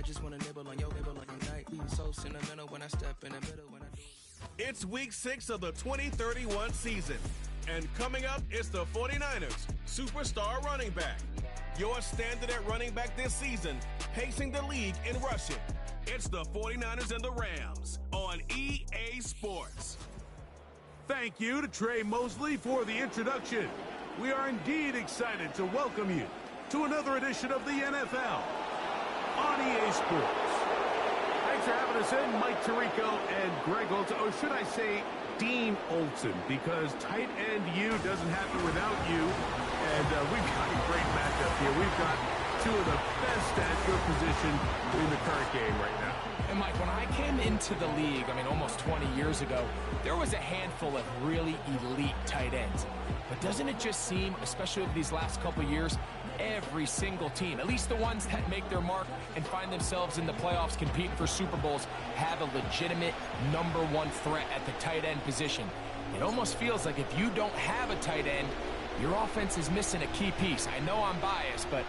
I just want to nibble on your night. So sentimental when I step in the middle when I do. It's week 6 of the 2031 season. And coming up, it's the 49ers superstar running back. Your standard at running back this season, pacing the league in rushing. It's the 49ers and the Rams on EA Sports. Thank you to Trey Mosley for the introduction. We are indeed excited to welcome you to another edition of the NFL on EA Sports. Thanks for having us in, Mike Tirico and Greg Olson. Or should I say Dean Olson, because tight end U doesn't happen without you. And we've got a great matchup here. We've got two of the best at your position in the current game right now. And Mike, when I came into the league, almost 20 years ago, there was a handful of really elite tight ends. But doesn't it just seem, especially over these last couple of years, every single team, at least the ones that make their mark and find themselves in the playoffs competing for Super Bowls, have a legitimate #1 threat at the tight end position. It almost feels like if you don't have a tight end, your offense is missing a key piece. I know I'm biased, but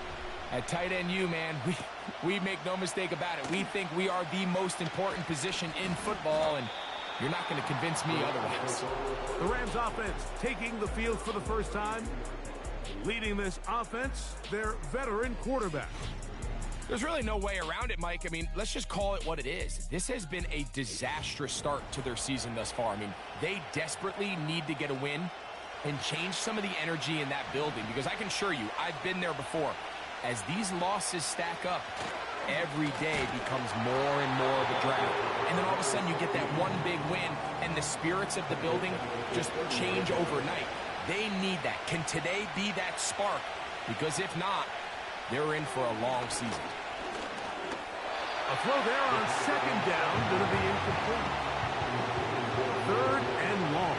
at tight end U, man, we make no mistake about it. We think we are the most important position in football, and you're not going to convince me otherwise. The Rams offense taking the field for the first time. Leading this offense, their veteran quarterback. There's really no way around it, Mike. Let's just call it what it is. This has been a disastrous start to their season thus far. They desperately need to get a win and change some of the energy in that building, because I can assure you, I've been there before. As these losses stack up, every day becomes more and more of a drag. And then all of a sudden you get that one big win, and the spirits of the building just change overnight. They need that. Can today be that spark? Because if not, they're in for a long season. A throw there on second down, going to be incomplete. 3rd and long.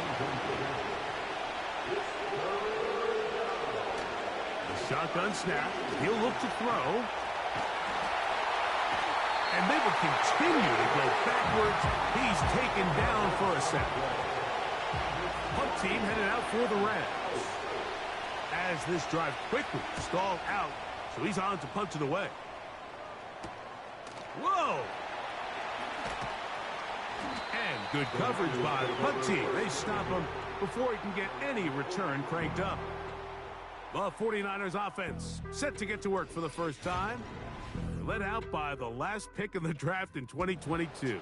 The shotgun snap. He'll look to throw. And they will continue to go backwards. He's taken down for a sack. Punt team headed out for the Rams. As this drive quickly stalled out, so he's on to punt it away. Whoa! And good coverage by the punt team. They stop him before he can get any return cranked up. The 49ers offense set to get to work for the first time. Led out by the last pick in the draft in 2022.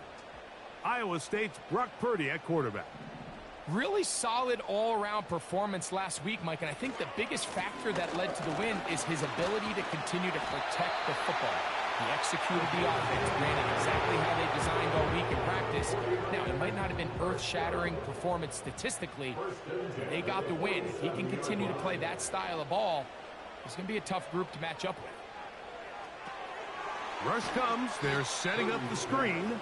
Iowa State's Brock Purdy at quarterback. Really solid all-around performance last week, Mike, and I think the biggest factor that led to the win is his ability to continue to protect the football. He executed the offense, ran it exactly how they designed all week in practice. Now, it might not have been earth-shattering performance statistically, but they got the win. If he can continue to play that style of ball, it's going to be a tough group to match up with. Rush comes. They're setting up the screen.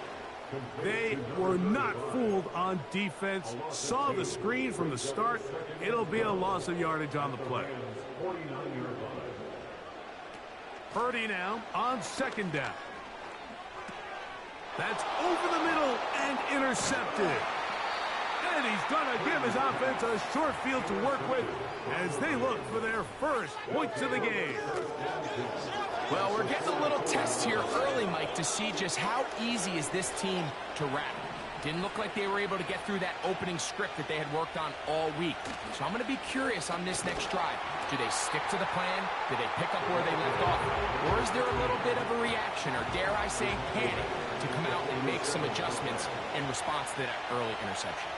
They were not fooled on defense. Saw the screen from the start. It'll be a loss of yardage on the play. Purdy now on second down. That's over the middle and intercepted. And he's going to give his offense a short field to work with as they look for their first points of the game. Well, we're getting a little test here early, Mike, to see just how easy is this team to rattle. Didn't look like they were able to get through that opening script that they had worked on all week. So I'm going to be curious on this next drive. Do they stick to the plan? Do they pick up where they left off? Or is there a little bit of a reaction, or dare I say panic, to come out and make some adjustments in response to that early interception?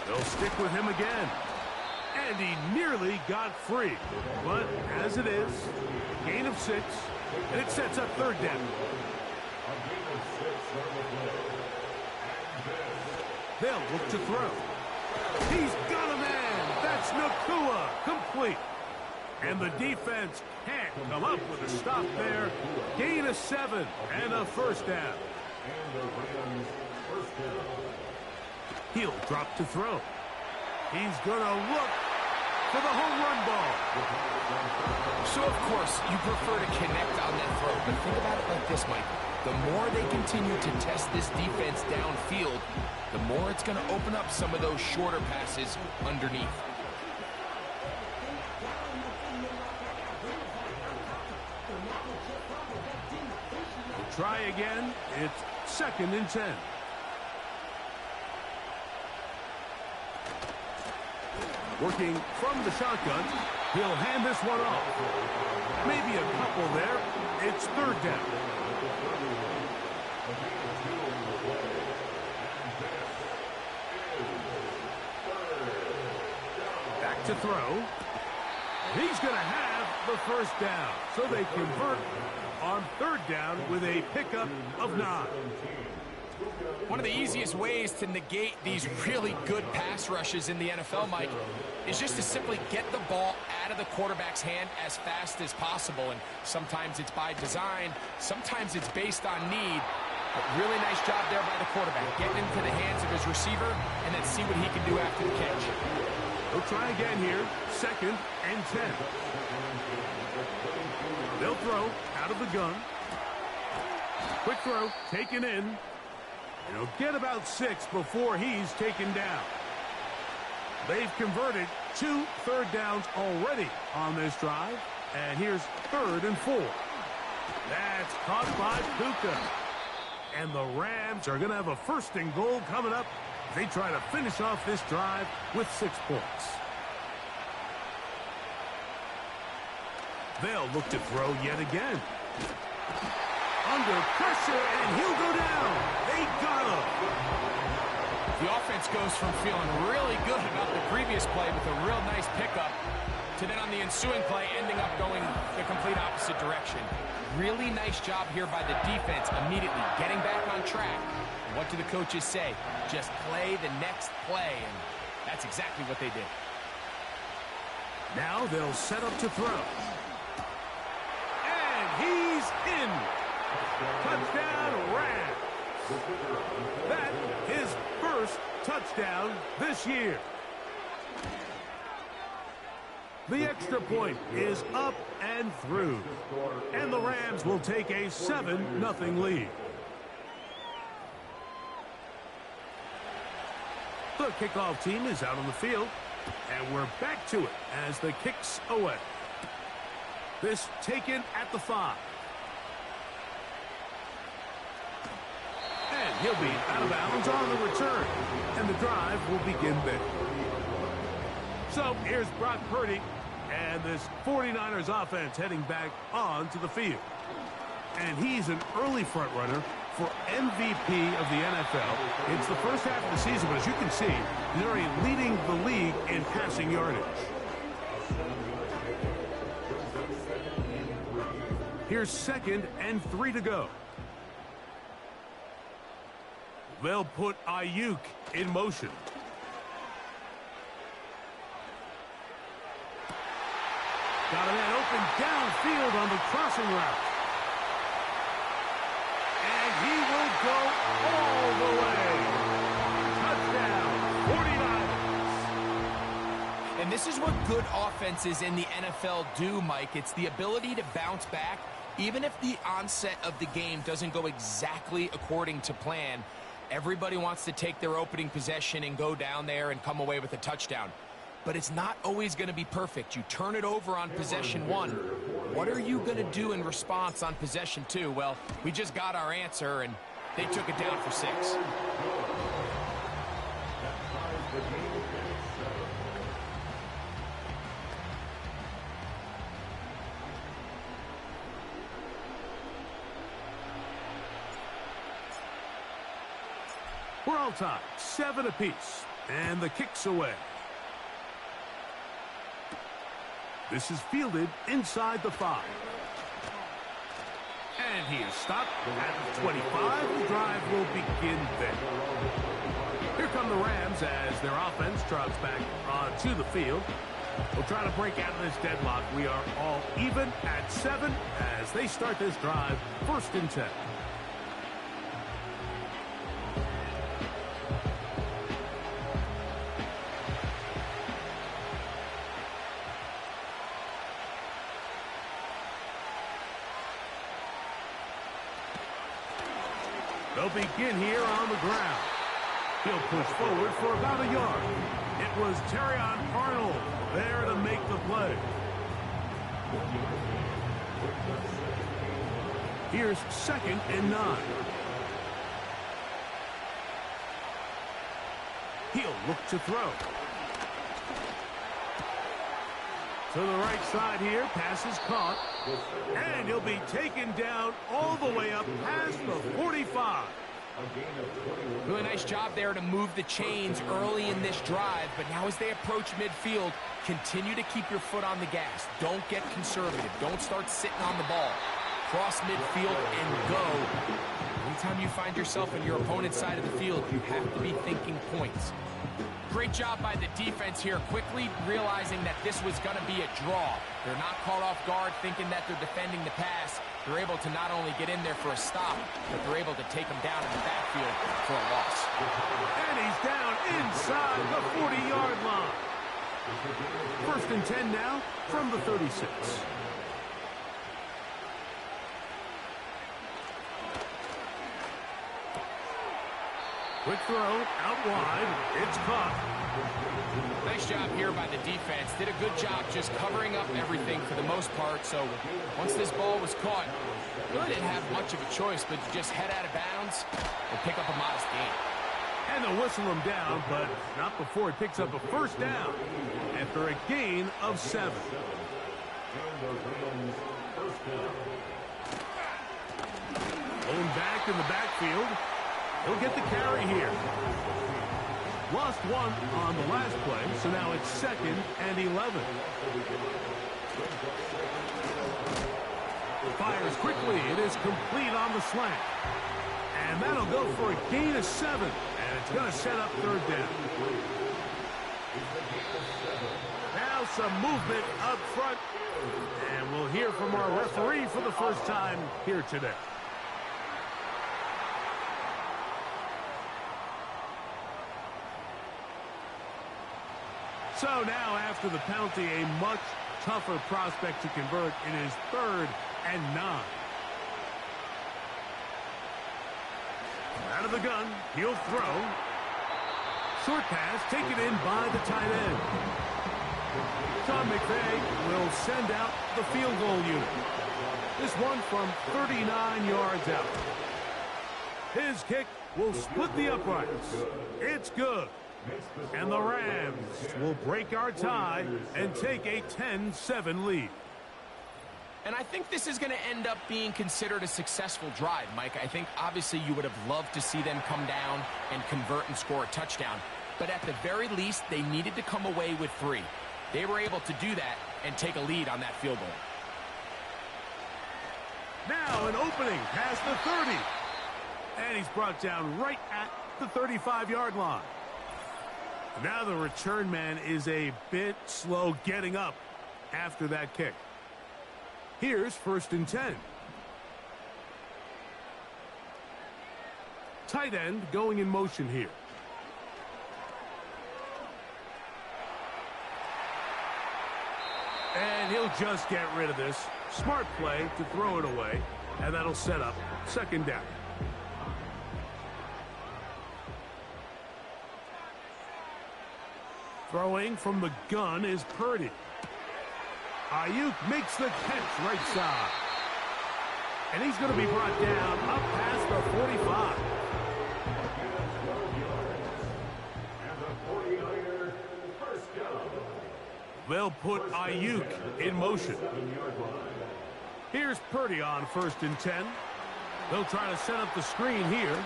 They'll stick with him again. And he nearly got free. But as it is, gain of 6, and it sets up 3rd down. They'll look to throw. He's got a man. That's Nakua. Complete. And the defense can't come up with a stop there. Gain of 7 and a 1st down. He'll drop to throw. He's going to look for the home run ball. So, of course, you prefer to connect on that throw, but think about it like this, Mike. The more they continue to test this defense downfield, the more it's going to open up some of those shorter passes underneath. Try again. It's 2nd and 10. Working from the shotgun. He'll hand this one off. Maybe a couple there. It's 3rd down. Back to throw. He's going to have the 1st down. So they convert on 3rd down with a pickup of 9. One of the easiest ways to negate these really good pass rushes in the NFL, Mike, is just to simply get the ball out of the quarterback's hand as fast as possible. And sometimes it's by design, sometimes it's based on need. But really nice job there by the quarterback, getting into the hands of his receiver and then see what he can do after the catch. They'll try again here, 2nd and 10. They'll throw out of the gun. Quick throw, taken in. And he'll get about 6 before he's taken down. They've converted 2 3rd downs already on this drive. And here's 3rd and 4. That's caught by Puka. And the Rams are going to have a 1st and goal coming up. They try to finish off this drive with 6 points. They'll look to throw yet again. Under pressure, and he'll go down. They got him. The offense goes from feeling really good about the previous play with a real nice pickup to then on the ensuing play ending up going the complete opposite direction. Really nice job here by the defense immediately getting back on track. And what do the coaches say? Just play the next play, and that's exactly what they did. Now they'll set up to throw. And he's in. Touchdown, Rams. That his 1st touchdown this year. The extra point is up and through. And the Rams will take a 7-0 lead. The kickoff team is out on the field. And we're back to it as the kick's away. This taken at the 5. And he'll be out of bounds on the return. And the drive will begin there. So here's Brock Purdy and this 49ers offense heading back onto the field. And he's an early front runner for MVP of the NFL. It's the first half of the season, but as you can see, they're already leading the league in passing yardage. Here's 2nd and 3 to go. They'll put Ayuk in motion. Got a man open downfield on the crossing route. And he will go all the way. Touchdown, 49ers. And this is what good offenses in the NFL do, Mike. It's the ability to bounce back, even if the onset of the game doesn't go exactly according to plan. Everybody wants to take their opening possession and go down there and come away with a touchdown. But it's not always going to be perfect. You turn it over on possession 1. What are you going to do in response on possession 2? Well, we just got our answer, and they took it down for 6. We're all tied, 7 apiece, and the kick's away. This is fielded inside the 5. And he is stopped at the 25. The drive will begin there. Here come the Rams as their offense trots back onto the field. They'll try to break out of this deadlock. We are all even at 7 as they start this drive, 1st and 10. They'll begin here on the ground. He'll push forward for about a yard. It was Terrion Arnold there to make the play. Here's 2nd and 9. He'll look to throw. To the right side here, pass is caught. And he'll be taken down all the way up past the 45. Really nice job there to move the chains early in this drive, but now as they approach midfield, continue to keep your foot on the gas. Don't get conservative. Don't start sitting on the ball. Cross midfield and go. Anytime you find yourself on your opponent's side of the field, you have to be thinking points. Great job by the defense here, quickly realizing that this was going to be a draw. They're not caught off guard thinking that they're defending the pass. They're able to not only get in there for a stop, but they're able to take them down in the backfield for a loss. And he's down inside the 40-yard line. 1st and 10 now from the 36. Quick throw, out wide, it's caught. Nice job here by the defense. Did a good job just covering up everything for the most part. So once this ball was caught, really didn't have much of a choice but to just head out of bounds and pick up a modest gain. And they'll whistle him down, but not before he picks up a 1st down after a gain of 7. Going back in the backfield. He'll get the carry here. Lost one on the last play, so now it's 2nd and 11. Fires quickly. It is complete on the slant. And that'll go for a gain of 7. And it's going to set up 3rd down. Now some movement up front. And we'll hear from our referee for the first time here today. So now, after the penalty, a much tougher prospect to convert. It is 3rd and 9. Out of the gun, he'll throw. Short pass taken in by the tight end. Sean McVay will send out the field goal unit. This one from 39 yards out. His kick will split the uprights. It's good. And the Rams will break our tie and take a 10-7 lead. And I think this is going to end up being considered a successful drive, Mike. I think obviously you would have loved to see them come down and convert and score a touchdown. But at the very least, they needed to come away with 3. They were able to do that and take a lead on that field goal. Now an opening past the 30. And he's brought down right at the 35-yard line. Now the return man is a bit slow getting up after that kick. Here's 1st and 10. Tight end going in motion here. And he'll just get rid of this. Smart play to throw it away, and that'll set up 2nd down. Throwing from the gun is Purdy. Ayuk makes the catch right side. And he's going to be brought down up past the 45. They'll put Ayuk in motion. Here's Purdy on 1st and 10. They'll try to set up the screen here.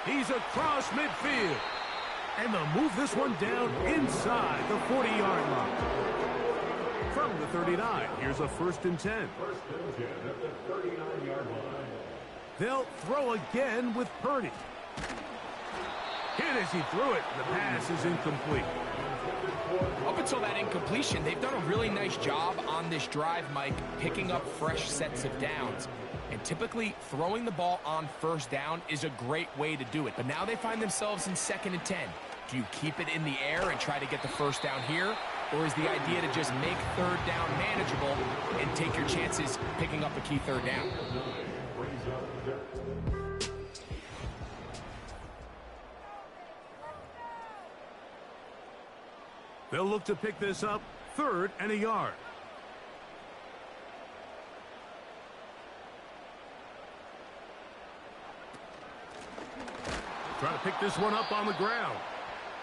He's across midfield. And they'll move this one down inside the 40-yard line. From the 39, here's a 1st and 10. 1st and 10 at the 39-yard line. They'll throw again with Purdy. Hit as he threw it. The pass is incomplete. Up until that incompletion, they've done a really nice job on this drive, Mike, picking up fresh sets of downs. And typically, throwing the ball on 1st down is a great way to do it. But now they find themselves in 2nd and 10. Do you keep it in the air and try to get the 1st down here? Or is the idea to just make 3rd down manageable and take your chances picking up a key 3rd down? They'll look to pick this up 3rd and a yard. Trying to pick this one up on the ground.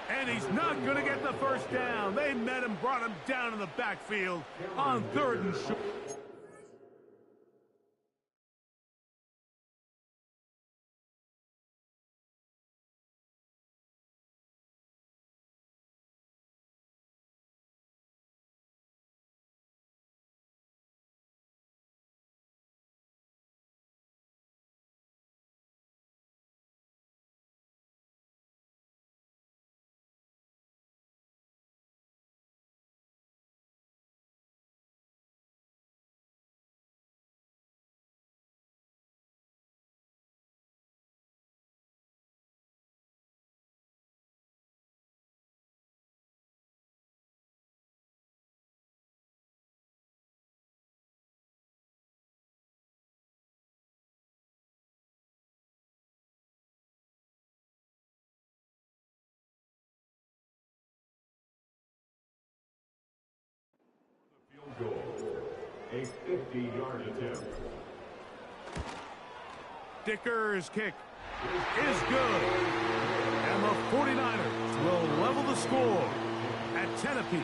And he's not going to get the first down. They met him, brought him down in the backfield on 3rd and short. A 50-yard attempt. Dicker's kick is good. And the 49ers will level the score at 10 apiece.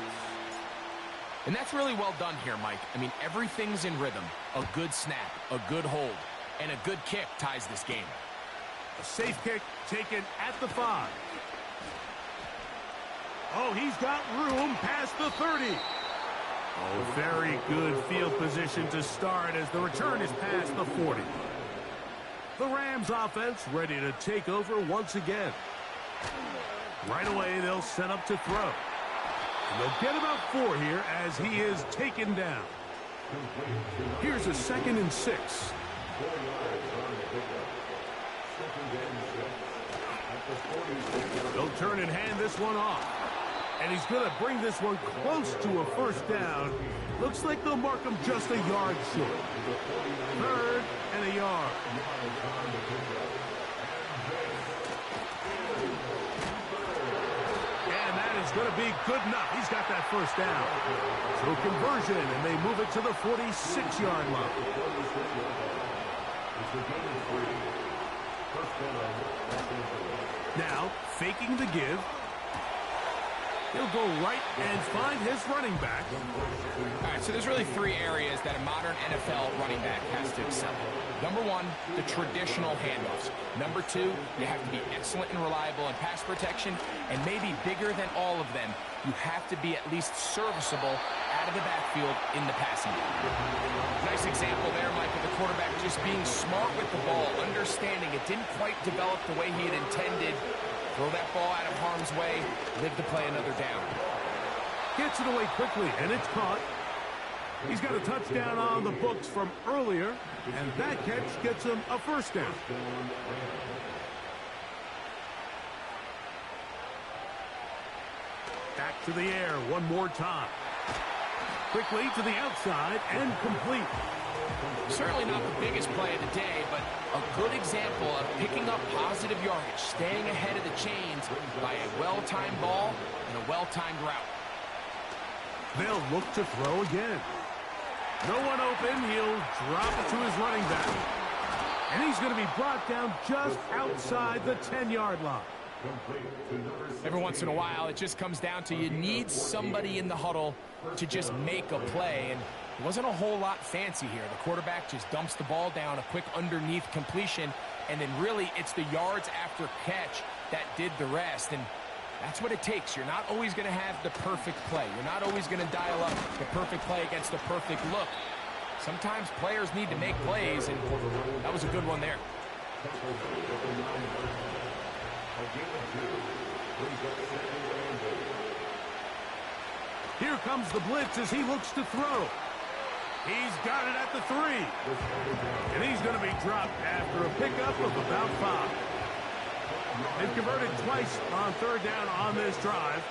And that's really well done here, Mike. I mean, everything's in rhythm. A good snap, a good hold, and a good kick ties this game. A safe kick taken at the 5. Oh, he's got room past the 30. Oh, very good field position to start as the return is past the 40. The Rams offense ready to take over once again. Right away, they'll set up to throw. And they'll get about 4 here as he is taken down. Here's a 2nd and 6. They'll turn and hand this one off. And he's going to bring this one close to a first down. Looks like they'll mark him just a yard short. 3rd and a yard. And that is going to be good enough. He's got that first down. So conversion, and they move it to the 46-yard line. Now, faking the give. He'll go right and find his running back. All right, so there's really 3 areas that a modern NFL running back has to excel in. Number 1, the traditional handoffs. Number 2, you have to be excellent and reliable in pass protection. And maybe bigger than all of them, you have to be at least serviceable out of the backfield in the passing game. Nice example there, Mike, of the quarterback just being smart with the ball, understanding it didn't quite develop the way he had intended. Throw that ball out of harm's way, live to play another down. Gets it away quickly, and it's caught. He's got a touchdown on the books from earlier, and that catch gets him a first down. Back to the air one more time. Quickly to the outside and complete. Certainly not the biggest play of the day, but a good example of picking up positive yardage, staying ahead of the chains by a well-timed ball and a well-timed route. They'll look to throw again. No one open. He'll drop it to his running back. And he's going to be brought down just outside the 10-yard line. Every once in a while, it just comes down to you need somebody in the huddle to just make a play. And it wasn't a whole lot fancy here. The quarterback just dumps the ball down, a quick underneath completion, and then really it's the yards after catch that did the rest. And that's what it takes. You're not always going to have the perfect play. You're not always going to dial up the perfect play against the perfect look. Sometimes players need to make plays, and that was a good one there. Here comes the blitz as he looks to throw. He's got it at the 3. And he's going to be dropped after a pickup of about 5. They've converted twice on 3rd down on this drive.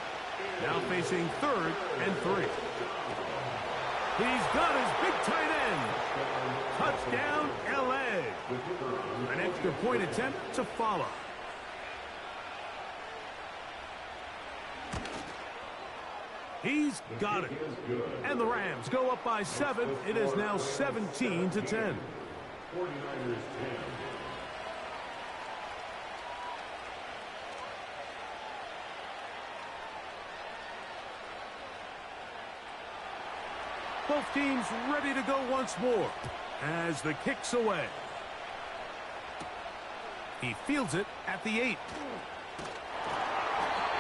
Now facing 3rd and 3. He's got his big tight end. Touchdown, L.A. An extra point attempt to follow. He's got it. And the Rams go up by 7. It is now 17-10. 49ers 10. Both teams ready to go once more as the kick's away. He fields it at the 8.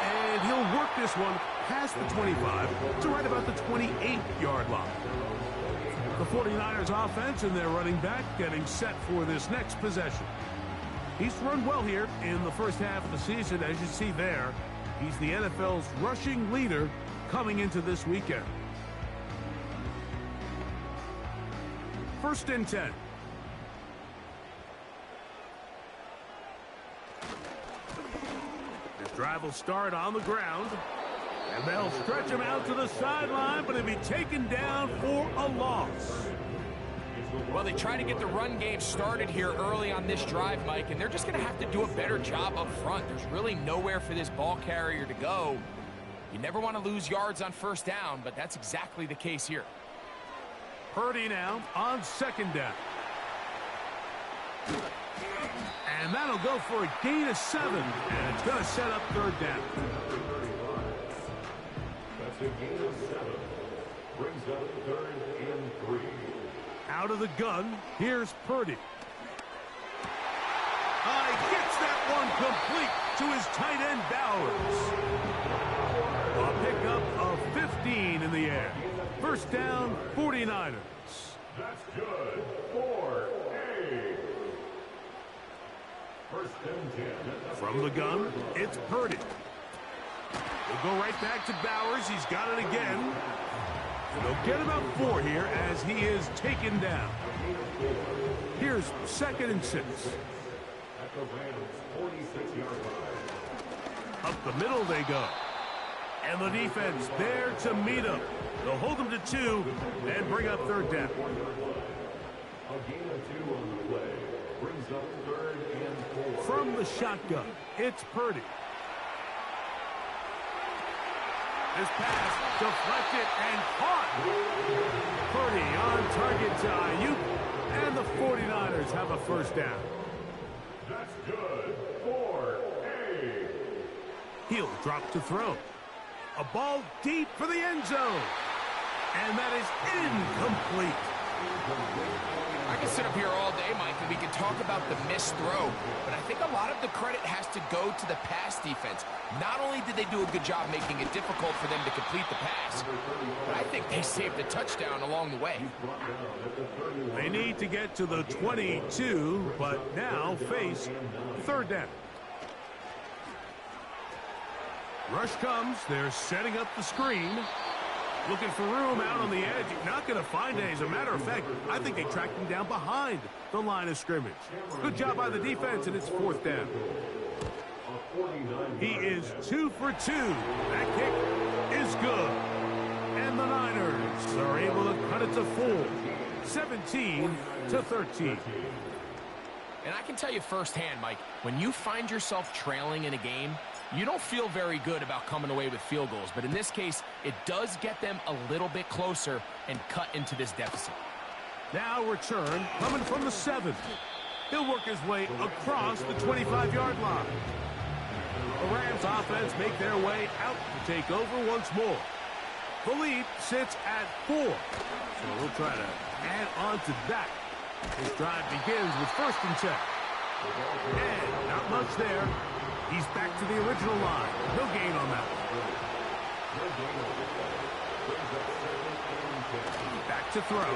And he'll work this one past the 25 to right about the 28-yard line. The 49ers offense and their running back getting set for this next possession. He's run well here in the first half of the season, as you see there. He's the NFL's rushing leader coming into this weekend. 1st and 10. This drive will start on the ground. And they'll stretch him out to the sideline, but he'll be taken down for a loss. Well, they try to get the run game started here early on this drive, Mike, and they're just going to have to do a better job up front. There's really nowhere for this ball carrier to go. You never want to lose yards on 1st down, but that's exactly the case here. Purdy now on 2nd down. And that'll go for a gain of 7, and it's going to set up 3rd down. That's a gain of 7. Brings up 3rd and 3. Out of the gun, here's Purdy. Gets that one complete to his tight end Bowers. A pickup of 15 in the air. 1st down, 49ers. That's good for A. 1st and 10. From the gun, it's Purdy. We'll go right back to Bowers. He's got it again. And they'll get about 4 here as he is taken down. Here's 2nd and 6. At the Rams' 46-yard line. Up the middle they go. And the defense there to meet him. They'll hold him to 2 and bring up 3rd down. A gain of 2 on the play. Brings up 3rd and 4. From the shotgun, it's Purdy. This pass deflected and caught. Purdy on target to Ayuk, and the 49ers have a 1st down. That's good for A. He'll drop to throw. A ball deep for the end zone. And that is incomplete. I can sit up here all day, Mike, and we can talk about the missed throw, but I think a lot of the credit has to go to the pass defense. Not only did they do a good job making it difficult for them to complete the pass, but I think they saved a touchdown along the way. They need to get to the 22, but now face 3rd down. Rush comes. They're setting up the screen. Looking for room out on the edge. Not going to find it. As a matter of fact, I think they tracked him down behind the line of scrimmage. Good job by the defense, and it's 4th down. He is 2 for 2. That kick is good. And the Niners are able to cut it to 4. 17-13. And I can tell you firsthand, Mike, when you find yourself trailing in a game, you don't feel very good about coming away with field goals. But in this case, it does get them a little bit closer and cut into this deficit. Now return coming from the 7. He'll work his way across the 25-yard line. The Rams offense make their way out to take over once more. The lead sits at 4. So we'll try to add on to that. This drive begins with 1st and 10. And not much there. He's back to the original line. No gain on that. Back to throw.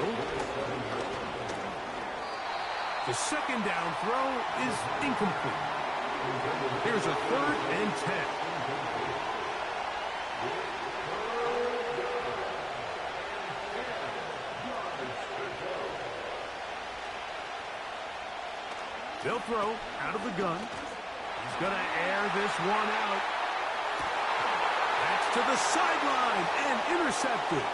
The 2nd down throw is incomplete. Here's a 3rd and 10. They'll throw out of the gun. He's going to air this one out. That's to the sideline and intercepted.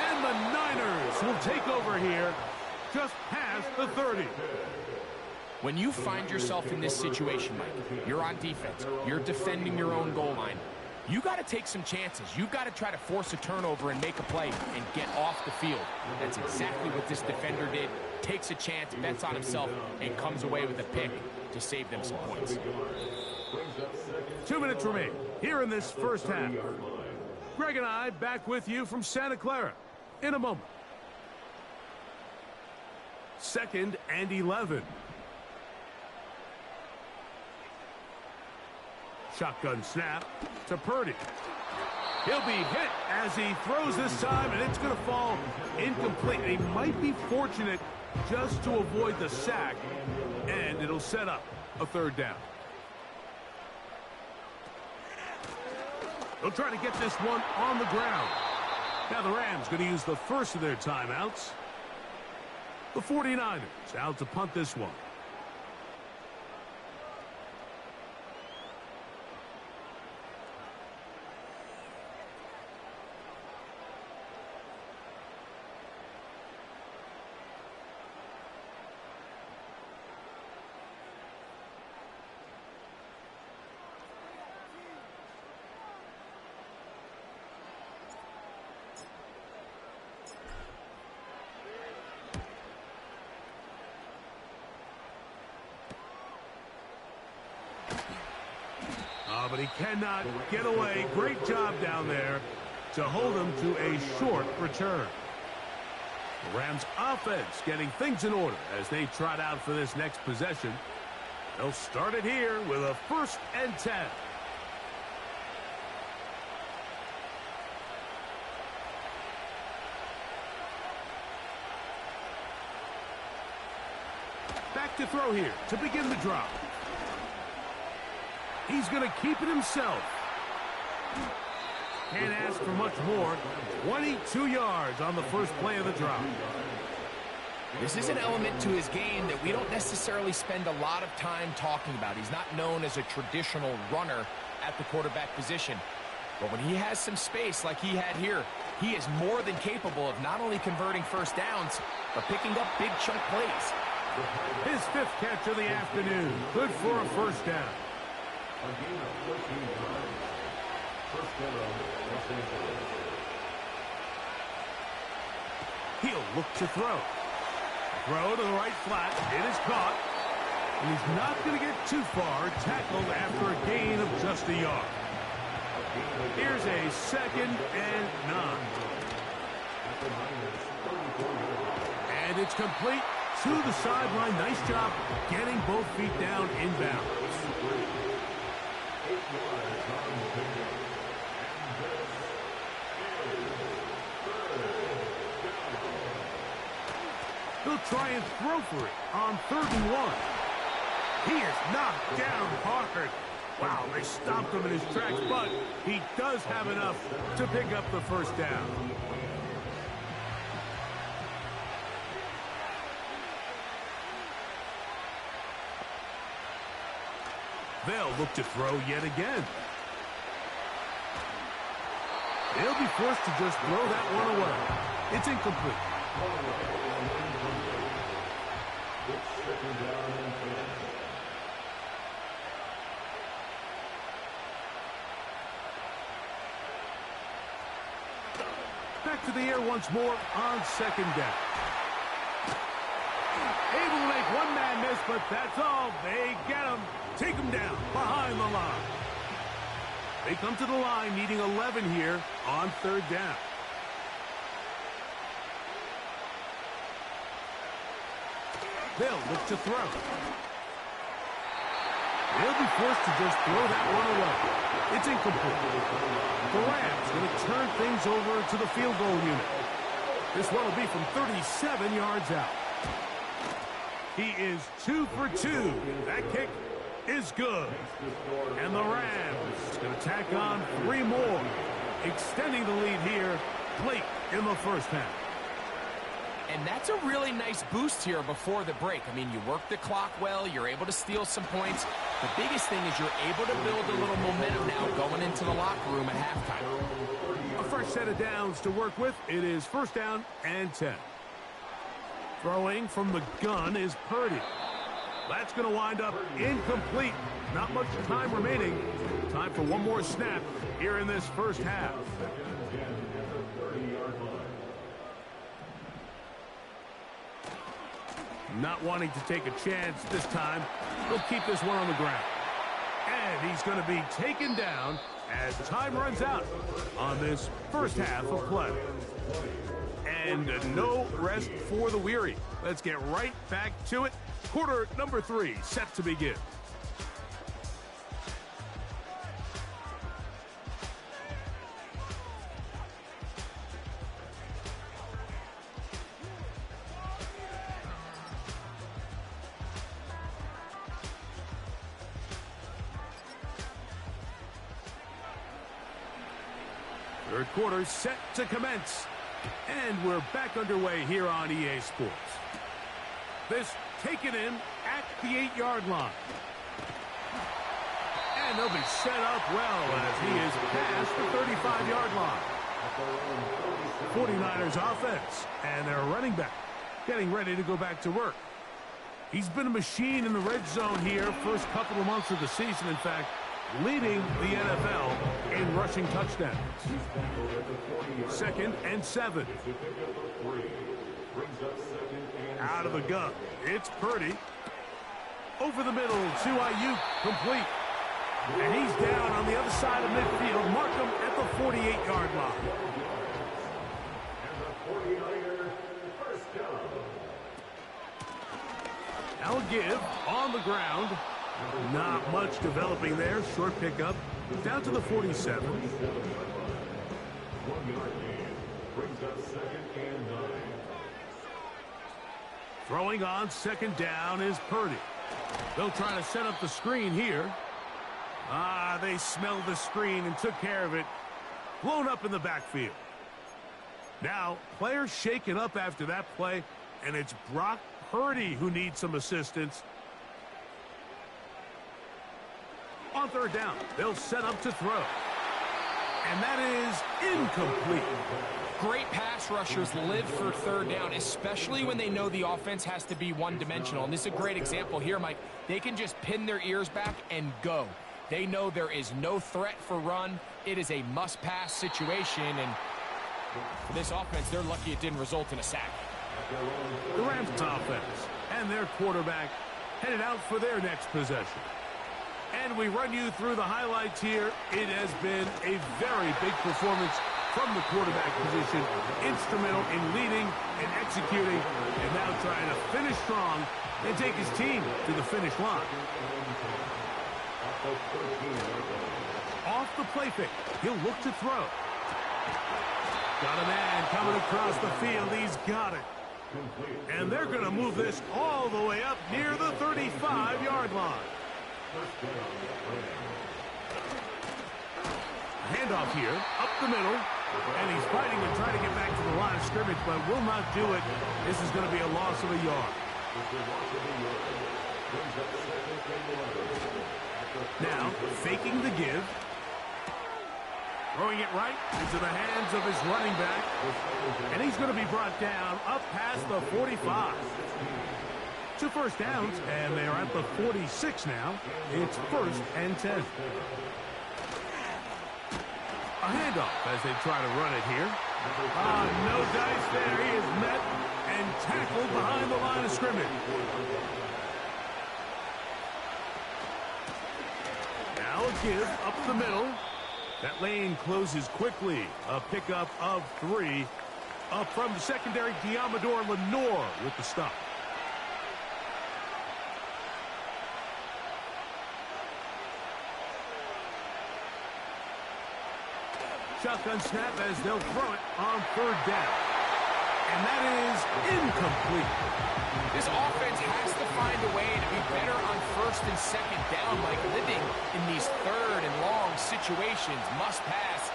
And the Niners will take over here just past the 30. When you find yourself in this situation, Mike, you're on defense, you're defending your own goal line, you got to take some chances. You got to try to force a turnover and make a play and get off the field. That's exactly what this defender did. Takes a chance, bets on himself, and comes away with a pick to save them some points. 2 minutes remain here in this first half. Greg and I back with you from Santa Clara in a moment. 2nd and 11. Shotgun snap to Purdy. He'll be hit as he throws this time, and it's going to fall incomplete. He might be fortunate just to avoid the sack, and it'll set up a 3rd down. They'll try to get this one on the ground. Now the Rams going to use the first of their timeouts. The 49ers out to punt this one. But he cannot get away. Great job down there to hold him to a short return. The Rams offense getting things in order as they trot out for this next possession. They'll start it here with a 1st and 10. Back to throw here to begin the drive. He's going to keep it himself. Can't ask for much more. 22 yards on the first play of the drive. This is an element to his game that we don't necessarily spend a lot of time talking about. He's not known as a traditional runner at the quarterback position. But when he has some space like he had here, he is more than capable of not only converting 1st downs, but picking up big chunk plays. His 5th catch of the afternoon. Good for a 1st down. A gain of 14 yards. 1st down, Los Angeles. He'll look to throw. Throw to the right flat. It is caught. And he's not going to get too far. Tackled after a gain of just a yard. Here's a 2nd and 9. And it's complete to the sideline. Nice job getting both feet down inbounds. He'll try and throw for it on 3rd and 1. He is knocked down hard. Wow, they stopped him in his tracks, but he does have enough to pick up the 1st down. They'll look to throw yet again. They'll be forced to just throw that one away. It's incomplete. Back to the air once more on 2nd down. Able to make one man miss, but that's all. They get him. Take him down behind the line. They come to the line needing 11 here on 3rd down. They'll look to throw. They'll be forced to just throw that one away. It's incomplete. The Rams going to turn things over to the field goal unit. This one will be from 37 yards out. He is 2 for 2. That kick is good. And the Rams going to tack on 3 more, extending the lead here late in the 1st half. And that's a really nice boost here before the break. I mean, you work the clock well, you're able to steal some points. The biggest thing is you're able to build a little momentum now going into the locker room at halftime. A fresh set of downs to work with. It is 1st down and 10. Throwing from the gun is Purdy. That's going to wind up incomplete. Not much time remaining. Time for one more snap here in this 1st half. Not wanting to take a chance this time. He'll keep this one on the ground. And he's going to be taken down as time runs out on this first half of play. And no rest for the weary. Let's get right back to it. Quarter number 3 set to begin. Third quarter set to commence. And we're back underway here on EA Sports. This taken in at the 8-yard line. And they'll be set up well as he is past the 35-yard line. 49ers offense and their running back getting ready to go back to work. He's been a machine in the red zone here first couple of months of the season. In fact, leading the NFL in rushing touchdowns. 2nd and 7. Out of the gun. It's Purdy. Over the middle to Ayuk. Complete. And he's down on the other side of midfield. Mark him at the 48-yard line. Now a give on the ground. Not much developing there. Short pickup. Down to the 47. 1-yard gain brings up 2nd and 9. Throwing on 2nd down is Purdy. They'll try to set up the screen here. They smelled the screen and took care of it. Blown up in the backfield. Now, players shaken up after that play, and it's Brock Purdy who needs some assistance. On 3rd down, they'll set up to throw. And that is incomplete. Great pass rushers live for 3rd down, especially when they know the offense has to be one-dimensional. And this is a great example here, Mike. They can just pin their ears back and go. They know there is no threat for run. It is a must-pass situation. And for this offense, they're lucky it didn't result in a sack. The Rams offense and their quarterback headed out for their next possession. And we run you through the highlights here. It has been a very big performance from the quarterback position. Instrumental in leading and executing, and now trying to finish strong and take his team to the finish line. Off the play fake, he'll look to throw. Got a man coming across the field. He's got it. And they're going to move this all the way up near the 35-yard line. Handoff here, up the middle, and he's fighting and trying to get back to the line of scrimmage, but will not do it. This is going to be a loss of a yard. Now, faking the give. Throwing it right into the hands of his running back. And he's going to be brought down up past the 45. 2 first downs, and they're at the 46 now. It's 1st and 10. A handoff as they try to run it here. No dice there. He is met and tackled behind the line of scrimmage. Now a give up the middle. That lane closes quickly. A pickup of 3. Up from the secondary, Diamador Lenore with the stop. Shotgun snap as they'll throw it on 3rd down. And that is incomplete. This offense has to find a way to be better on 1st and 2nd down, like living in these 3rd and long situations. Must pass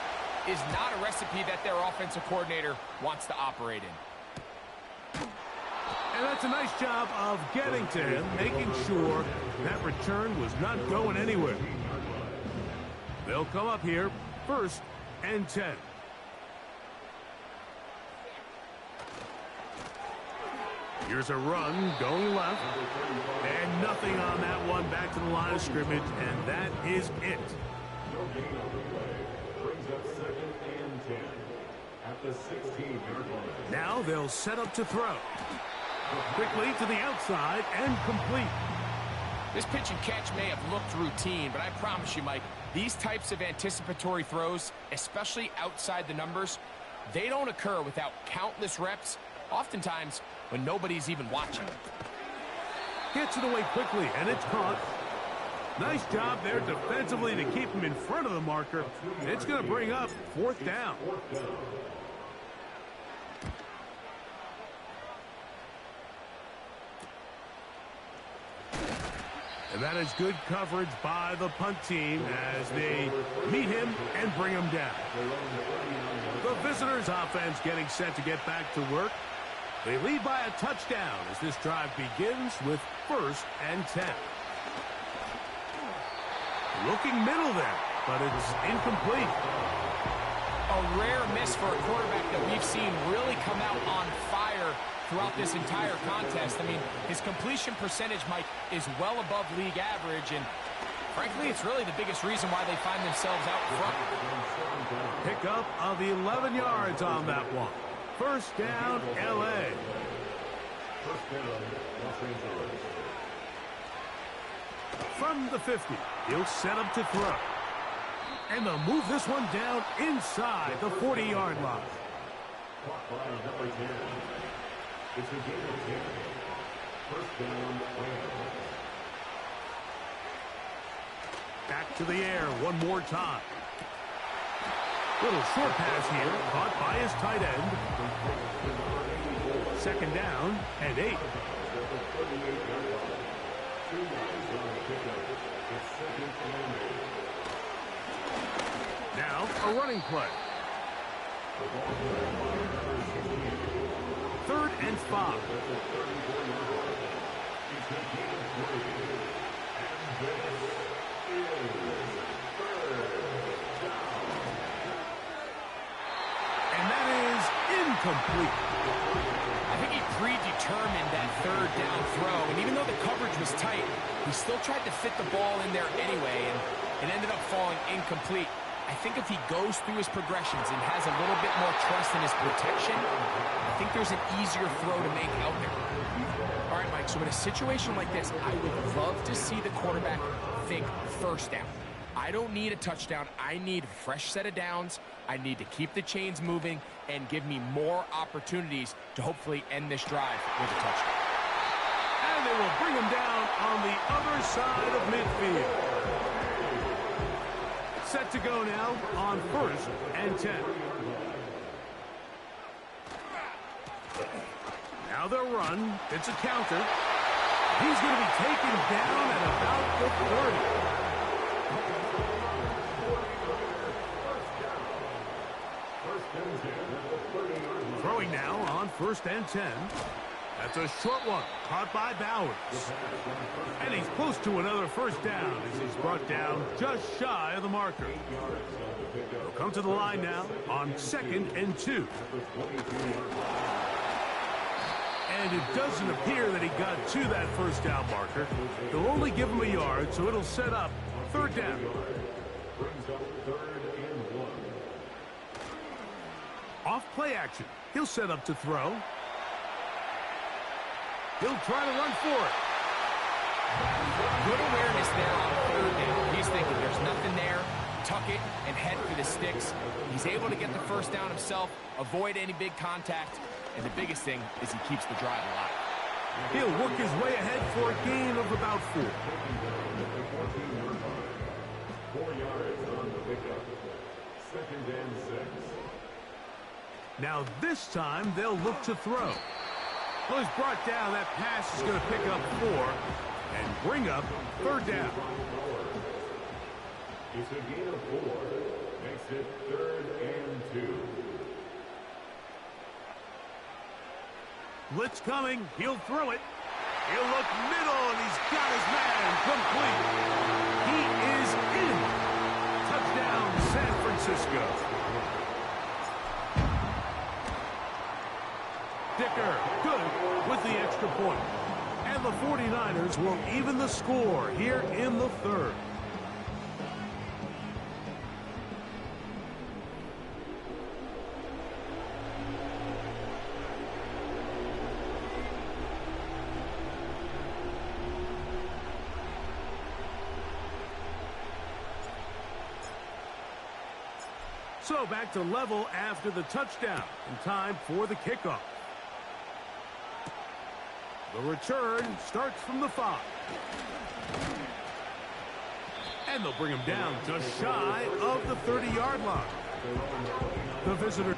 is not a recipe that their offensive coordinator wants to operate in. And that's a nice job of getting to him, making sure that return was not going anywhere. They'll come up here 1st and 10. Here's a run going left. And nothing on that one. Back to the line of scrimmage, and that is it. No gain on the play. Brings up 2nd and 10 at the 16-yard line. Now they'll set up to throw. Quickly to the outside and complete. This pitch and catch may have looked routine, but I promise you, Mike, these types of anticipatory throws, especially outside the numbers, they don't occur without countless reps, oftentimes when nobody's even watching. Gets it away quickly, and it's caught. Nice job there defensively to keep him in front of the marker. It's going to bring up 4th down. And that is good coverage by the punt team as they meet him and bring him down. The visitors' offense getting set to get back to work. They lead by a touchdown as this drive begins with 1st and 10. Looking middle there, but it's incomplete. A rare miss for a quarterback that we've seen really come out on fire throughout this entire contest. I mean, his completion percentage, Mike, is well above league average, and frankly, it's really the biggest reason why they find themselves out front. Pickup of 11 yards on that one. 1st down, L.A. From the 50, he'll set up to throw. And they'll move this one down inside the 40-yard line. Caught by number 10. It's a gain of 10. 1st down, Rams. Back to the air one more time. Little short pass here, caught by his tight end. 2nd down and 8. Now a running play. 3rd and 5. And that is incomplete. I think he predetermined that 3rd down throw, and even though the coverage was tight, he still tried to fit the ball in there anyway, and it ended up falling incomplete. I think if he goes through his progressions and has a little bit more trust in his protection, I think there's an easier throw to make out there. All right, Mike, so in a situation like this, I would love to see the quarterback think 1st down. I don't need a touchdown. I need a fresh set of downs. I need to keep the chains moving and give me more opportunities to hopefully end this drive with a touchdown. And they will bring him down on the other side of midfield. Set to go now on 1st and 10. Now they'll run. It's a counter. He's going to be taken down at about the 30. Throwing now on 1st and 10. That's a short one, caught by Bowers. And he's close to another 1st down as he's brought down just shy of the marker. He'll come to the line now on 2nd and 2. And it doesn't appear that he got to that 1st down marker. They'll only give him a yard, so it'll set up 3rd down. Off play action. He'll set up to throw. He'll try to run for it. Good awareness there on 3rd down. He's thinking there's nothing there. Tuck it and head for the sticks. He's able to get the 1st down himself, avoid any big contact, and the biggest thing is he keeps the drive alive. He'll work his way ahead for a gain of about 4. 4 yards on the pickup. 2nd and 6. Now this time they'll look to throw. Well, he's brought down. That pass is going to pick up 4 and bring up 3rd down. It's a gain of 4. Makes it 3rd and 2. Blitz coming. He'll throw it. He'll look middle, and he's got his man complete. He is in. Touchdown, San Francisco. Dicker, good with the extra point. And the 49ers will even the score here in the 3rd. So back to level after the touchdown, and time for the kickoff. The return starts from the 5. And they'll bring him down just shy of the 30-yard line. The visitor.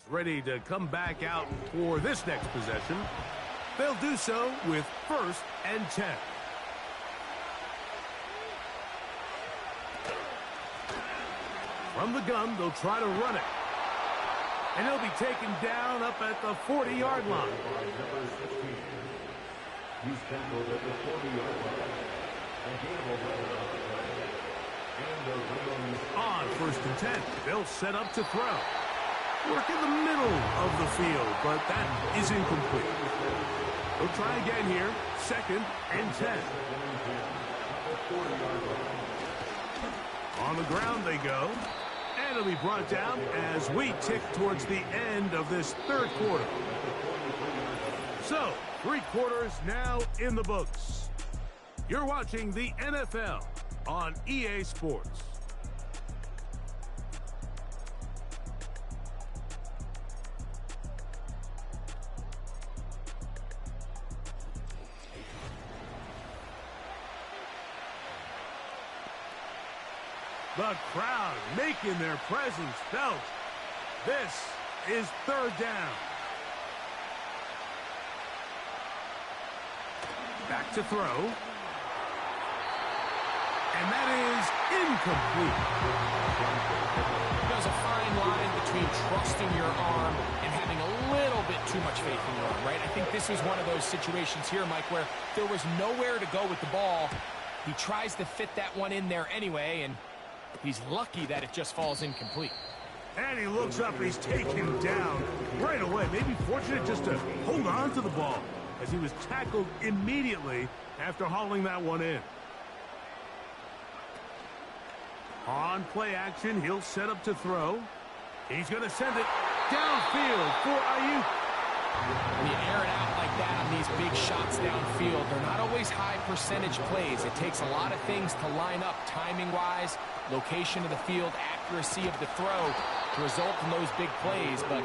ready to come back out for this next possession. They'll do so with 1st and 10. From the gun, they'll try to run it. And he'll be taken down up at the 40-yard line. He's tackled at the 40-yard line. On 1st and 10, they'll set up to throw. Work in the middle of the field, but that is incomplete. They'll try again here, 2nd and 10. On the ground they go, and it'll be brought down as we tick towards the end of this 3rd quarter. So, 3 quarters now in the books. You're watching the NFL on EA Sports. The crowd making their presence felt. This is 3rd down. Back to throw. And that is incomplete. There's a fine line between trusting your arm and having a little bit too much faith in your arm, right? I think this was one of those situations here, Mike, where there was nowhere to go with the ball. He tries to fit that one in there anyway, and he's lucky that it just falls incomplete. And he looks up, he's taken down right away. Maybe fortunate just to hold on to the ball as he was tackled immediately after hauling that one in. On play action, he'll set up to throw. He's going to send it downfield for Ayuk. When you air it out like that on these big shots downfield, they're not always high percentage plays. It takes a lot of things to line up timing-wise, location of the field, accuracy of the throw to result in those big plays. But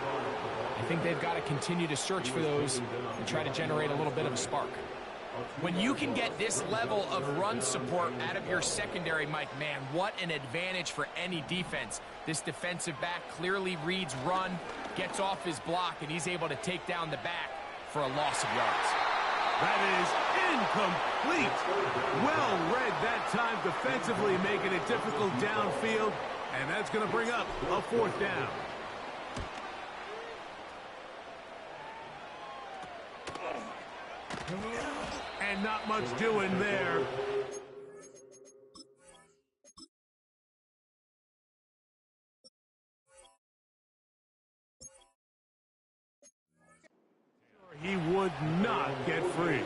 I think they've got to continue to search for those and try to generate a little bit of a spark. When you can get this level of run support out of your secondary, Mike, man, what an advantage for any defense. This defensive back clearly reads run, gets off his block, and he's able to take down the back for a loss of yards. That is incomplete. Well read that time defensively, making it difficult downfield, and that's going to bring up a 4th down. And not much doing there. He would not get free.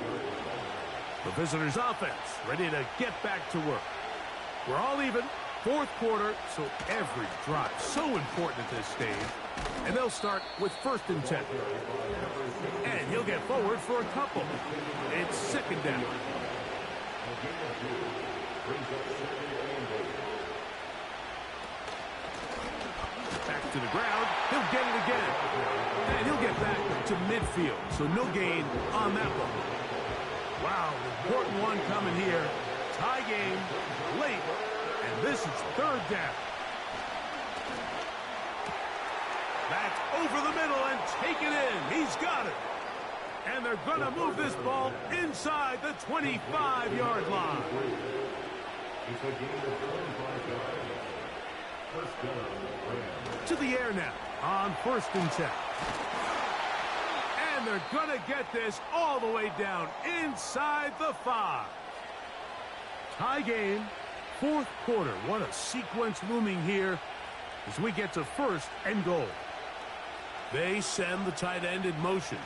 The visitors' offense ready to get back to work. We're all even. 4th quarter, so every drive so important at this stage. And they'll start with 1st and 10. And he'll get forward for a couple. It's 2nd down. Back to the ground. He'll get it again. And he'll get back to midfield. So no gain on that one. Wow, important one coming here. Tie game late. And this is 3rd down. That's over the middle and taken in. He's got it. And they're going to move this ball inside the 25-yard line. To the air now on 1st and 10. And they're going to get this all the way down inside the 5. Tie game, 4th quarter. What a sequence looming here as we get to 1st and goal. They send the tight end in motion.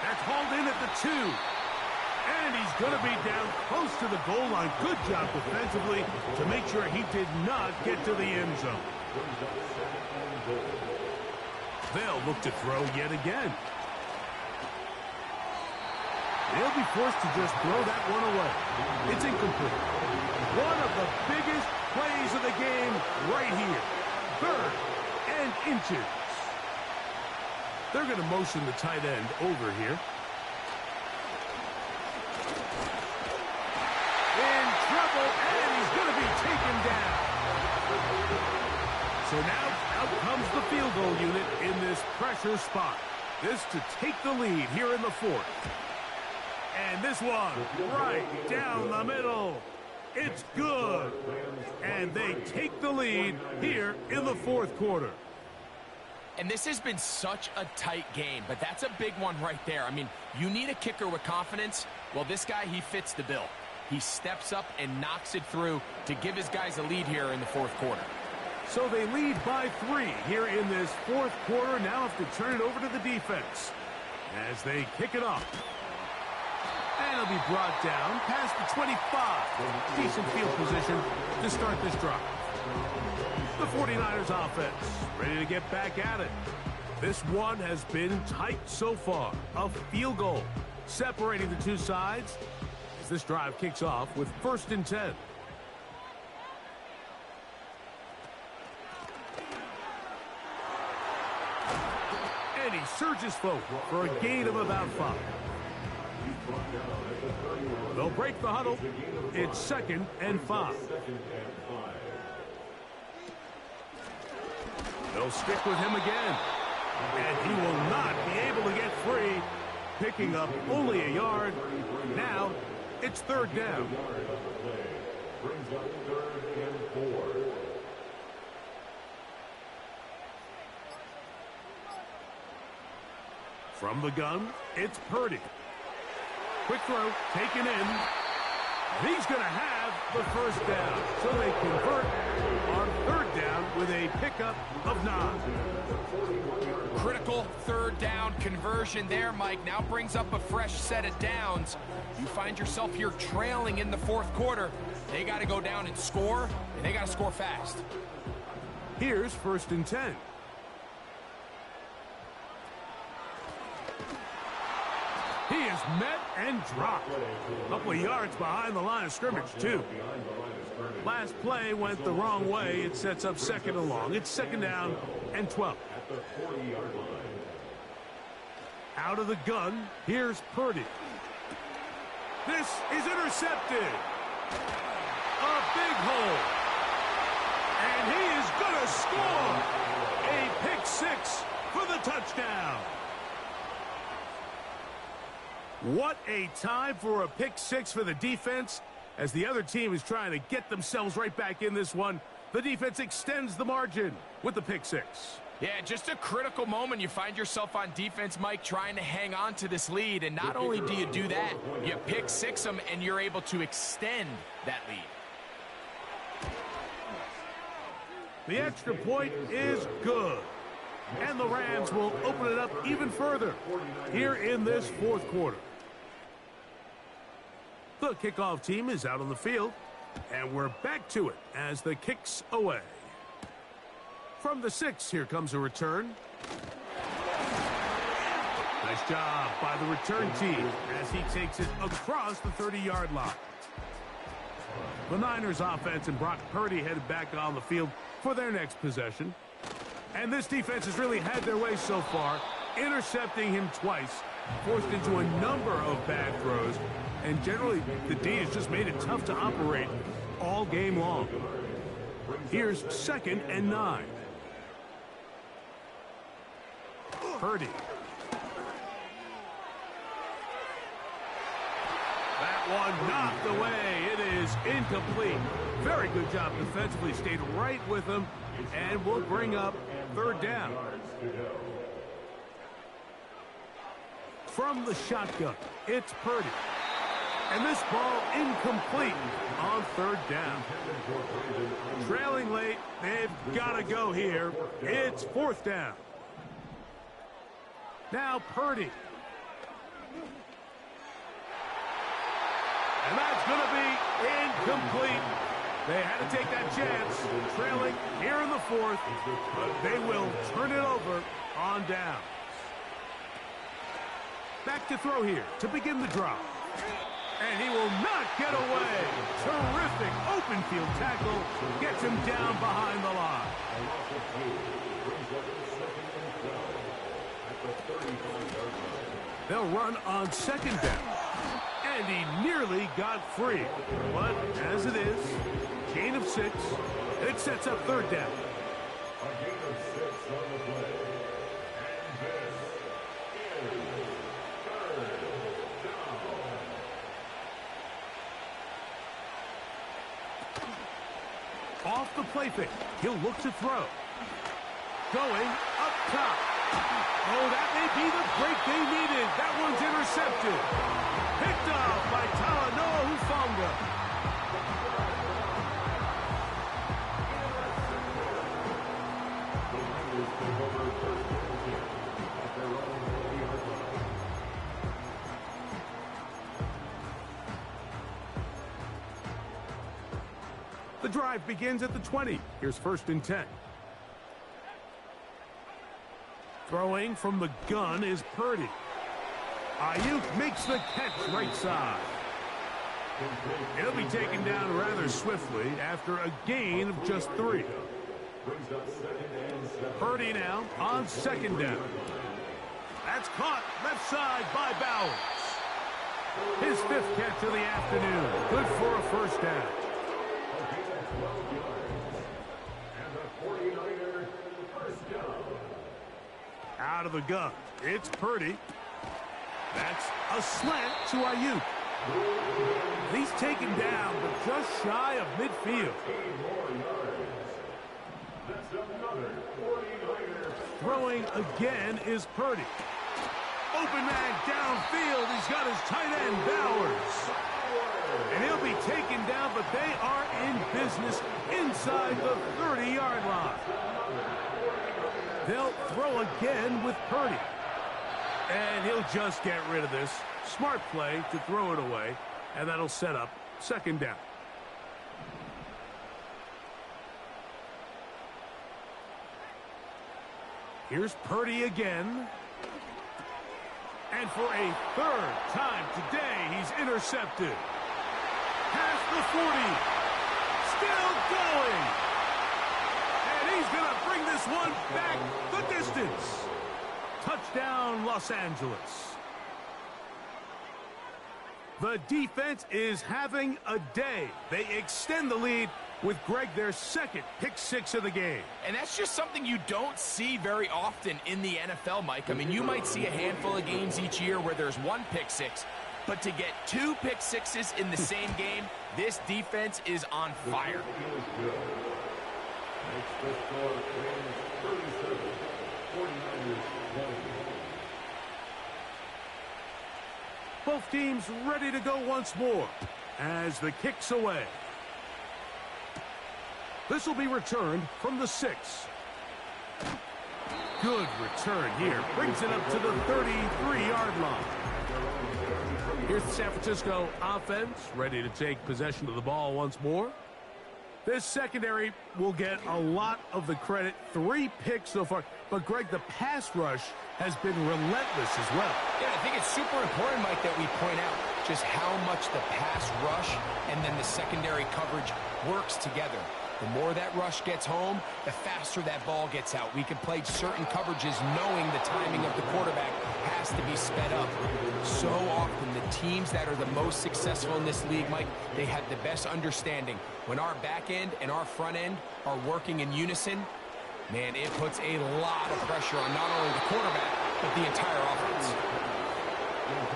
That's hauled in at the 2. And he's going to be down close to the goal line. Good job defensively to make sure he did not get to the end zone. They'll look to throw yet again. They'll be forced to just throw that one away. It's incomplete. One of the biggest plays of the game right here. 3rd and inches. They're going to motion the tight end over here. In trouble, and he's going to be taken down. So now, out comes field goal unit in this pressure spot. This to take the lead here in the fourth. And this one right down the middle. It's good. And they take the lead here in the fourth quarter. And this has been such a tight game, but that's a big one right there. I mean, you need a kicker with confidence. Well, this guy, he fits the bill. He steps up and knocks it through to give his guys a lead here in the fourth quarter. So they lead by 3 here in this fourth quarter. Now have to turn it over to the defense as they kick it off. And it'll be brought down past the 25. Decent field position to start this drive. The 49ers offense ready to get back at it. This one has been tight so far. A field goal separating the two sides as this drive kicks off with 1st and 10. And he surges forward for a gain of about 5. They'll break the huddle. It's 2nd and 5. They'll stick with him again. And he will not be able to get free. Picking up only a yard. Now it's 3rd down. Brings up 3rd and 4. From the gun, it's Purdy. Quick throw, taken in. And he's going to have the 1st down. So they convert on 3rd down with a pickup of 9. Critical 3rd down conversion there, Mike. Now brings up a fresh set of downs. You find yourself here trailing in the fourth quarter. They got to go down and score, and they got to score fast. Here's 1st and 10. He is met and dropped. A couple of yards behind the line of scrimmage, too. Last play went the wrong way. It sets up 2nd and long. It's 2nd down and 12. Out of the gun, here's Purdy. This is intercepted. A big hole. And he is going to score. A pick 6 for the touchdown. What a time for a pick 6 for the defense. As the other team is trying to get themselves right back in this one, the defense extends the margin with the pick 6. Yeah, just a critical moment. You find yourself on defense, Mike, trying to hang on to this lead. And not only do you do that, you pick 6 them, and you're able to extend that lead. The extra point is good. And the Rams will open it up even further here in this fourth quarter. The kickoff team is out on the field, and we're back to it as the kick's away. From the 6, here comes a return. Nice job by the return team as he takes it across the 30-yard line. The Niners offense and Brock Purdy headed back on the field for their next possession. And this defense has really had their way so far, intercepting him twice, forced into a number of bad throws, and generally the D has just made it tough to operate all game long. Here's 2nd and 9. Purdy. That one knocked away. It is incomplete. Very good job defensively. Stayed right with him, and will bring up 3rd down. From the shotgun, it's Purdy. And this ball incomplete on 3rd down. Trailing late, they've got to go here. It's 4th down. Now Purdy. And that's going to be incomplete. They had to take that chance, trailing here in the 4th, but they will turn it over on down. Back to throw here to begin the drive. And he will not get away. Terrific open field tackle. Gets him down behind the line. They'll run on 2nd down. And he nearly got free. But as it is, gain of 6. It sets up 3rd down. A gain of 6. on the play. And this is third down. Off the play fake. He'll look to throw. Going up top. Oh, that may be the break they needed. That one's intercepted. Picked up by Talanoa Hufanga. The Niners take over first and 10 at their own 40-yard line. The drive begins at the 20. Here's first and 10. Throwing from the gun is Purdy. Ayuk makes the catch right side. He'll be taken down rather swiftly after a gain of just 3. Brings up second and 7. Purdy now on second down. That's caught left side by Bowers. His 5th catch of the afternoon. Good for a first down. A gain of 12 yards. And the 49er first down. Out of the gun, it's Purdy. That's a slant to Ayuk. He's taken down, but just shy of midfield. 8 more yards. That's another 49er. Throwing again is Purdy. Open man downfield. He's got his tight end, Bowers. And he'll be taken down, but they are in business inside the 30-yard line. They'll throw again with Purdy. And he'll just get rid of this. Smart play to throw it away. And that'll set up second down. Here's Purdy again. And for a 3rd time today, he's intercepted. Past the 40. Still going. And he's going to bring this one back the distance. Touchdown, Los Angeles. The defense is having a day. They extend the lead with Greg their 2nd pick 6 of the game. And that's just something you don't see very often in the NFL, Mike. I mean, you might see a handful of games each year where there's 1 pick 6, but to get 2 pick 6s in the same game, this defense is on fire. Makes the score Rams 37, 49ers 20. Both teams ready to go once more as the kick's away. This will be returned from the 6. Good return here. Brings it up to the 33-yard line. Here's the San Francisco offense ready to take possession of the ball once more. This secondary will get a lot of the credit. 3 picks so far. But, Greg, the pass rush has been relentless as well. Yeah, I think it's super important, Mike, that we point out just how much the pass rush and then the secondary coverage works together. The more that rush gets home, the faster that ball gets out. We can play certain coverages knowing the timing of the quarterback has to be sped up. So often, the teams that are the most successful in this league, Mike, they have the best understanding. When our back end and our front end are working in unison, man, it puts a lot of pressure on not only the quarterback, but the entire offense.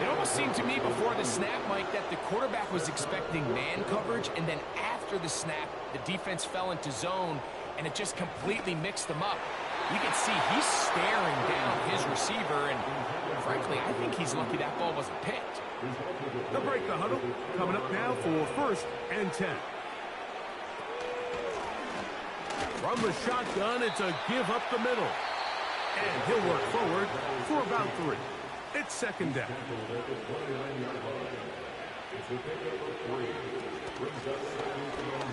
It almost seemed to me before the snap, Mike, that the quarterback was expecting man coverage, and then after the snap, the defense fell into zone, and it just completely mixed them up. You can see he's staring down his receiver, and frankly, I think he's lucky that ball wasn't picked. They'll break the huddle. Coming up now for first and 10. From the shotgun, it's a give up the middle. And he'll work forward for about 3. It's second down.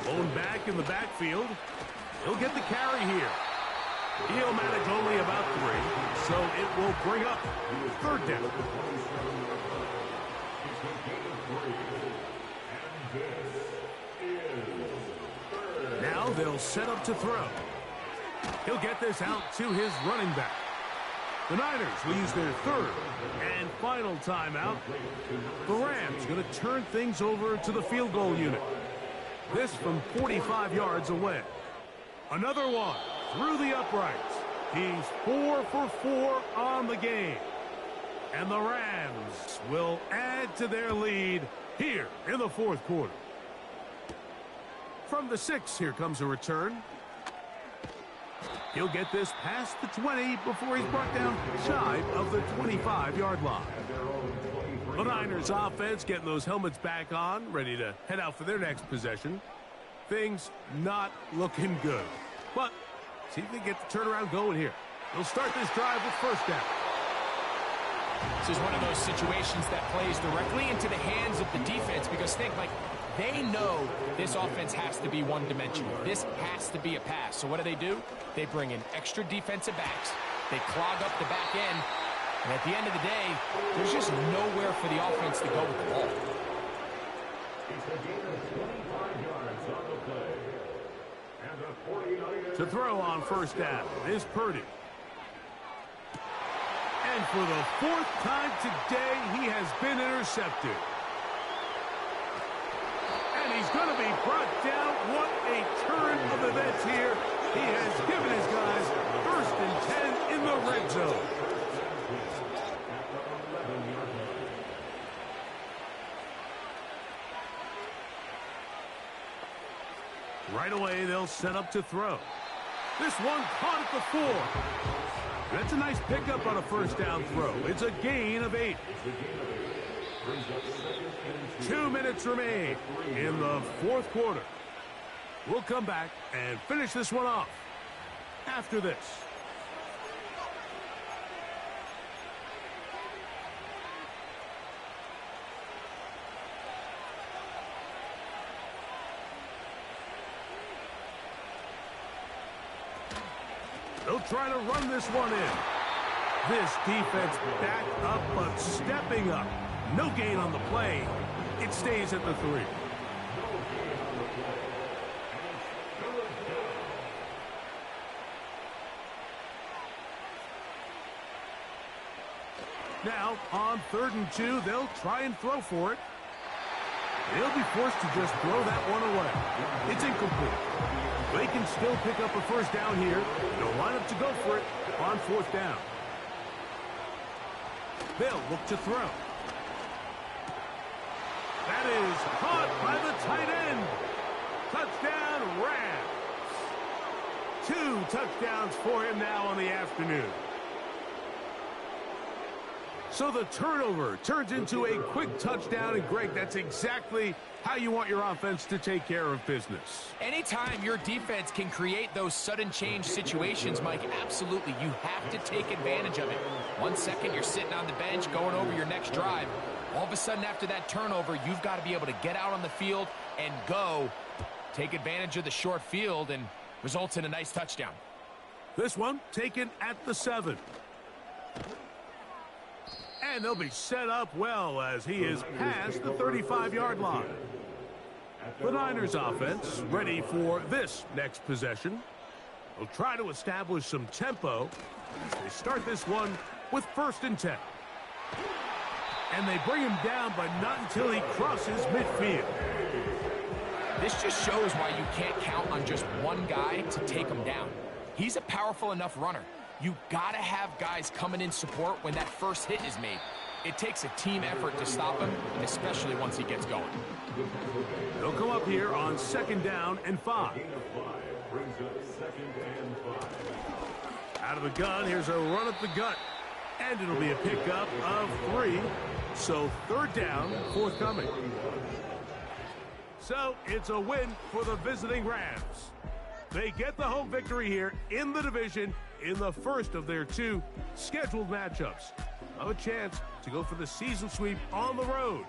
Bone back in the backfield. He'll get the carry here. He'll manage only about 3, so it will bring up third down. Now they'll set up to throw. He'll get this out to his running back. The Niners will use their 3rd and final timeout. The Rams going to turn things over to the field goal unit. This from 45 yards away. Another one through the uprights. He's 4 for 4 on the game. And the Rams will add to their lead here in the fourth quarter. From the 6, here comes a return. He'll get this past the 20 before he's brought down shy of the 25-yard line. The Niners offense getting those helmets back on, ready to head out for their next possession. Things not looking good. But see if they get the turnaround going here. They'll start this drive with first down. This is one of those situations that plays directly into the hands of the defense because think, like, they know this offense has to be one-dimensional. This has to be a pass. So what do? They bring in extra defensive backs. They clog up the back end. And at the end of the day, there's just nowhere for the offense to go with the ball. To throw on first down is Purdy. And for the 4th time today, he has been intercepted. And he's going to be brought down. What a turn of events here. He has given his guys 1st and 10 in the red zone. Right away, they'll set up to throw. This one caught at the 4. That's a nice pickup on a first down throw. It's a gain of 8. 2 minutes remain in the fourth quarter. We'll come back and finish this one off after this. They'll try to run this one in. This defense back up, but stepping up. No gain on the play. It stays at the 3. Now, on 3rd and 2, they'll try and throw for it. They'll be forced to just throw that one away. It's incomplete. They can still pick up a first down here. They'll line up to go for it on 4th down. They'll look to throw. That is caught by the tight end. Touchdown, Rams. 2 touchdowns for him now on the afternoon. So the turnover turns into a quick touchdown, and Greg, that's exactly how you want your offense to take care of business. Anytime your defense can create those sudden change situations, Mike, absolutely, you have to take advantage of it. 1 second, you're sitting on the bench going over your next drive. All of a sudden, after that turnover, you've got to be able to get out on the field and go. Take advantage of the short field and results in a nice touchdown. This one taken at the 7. And they'll be set up well as he is past the 35-yard line. The Niners offense ready for this next possession. They'll try to establish some tempo as they start this one with 1st and 10. And they bring him down, but not until he crosses midfield. This just shows why you can't count on just one guy to take him down. He's a powerful enough runner. You gotta have guys coming in support when that first hit is made. It takes a team effort to stop him, and especially once he gets going. They'll come up here on 2nd down and 5. Out of the gun, here's a run up the gut. And it'll be a pickup of 3. So 3rd down, forthcoming. So it's a win for the visiting Rams. They get the home victory here in the division in the first of their 2 scheduled matchups. Have a chance to go for the season sweep on the road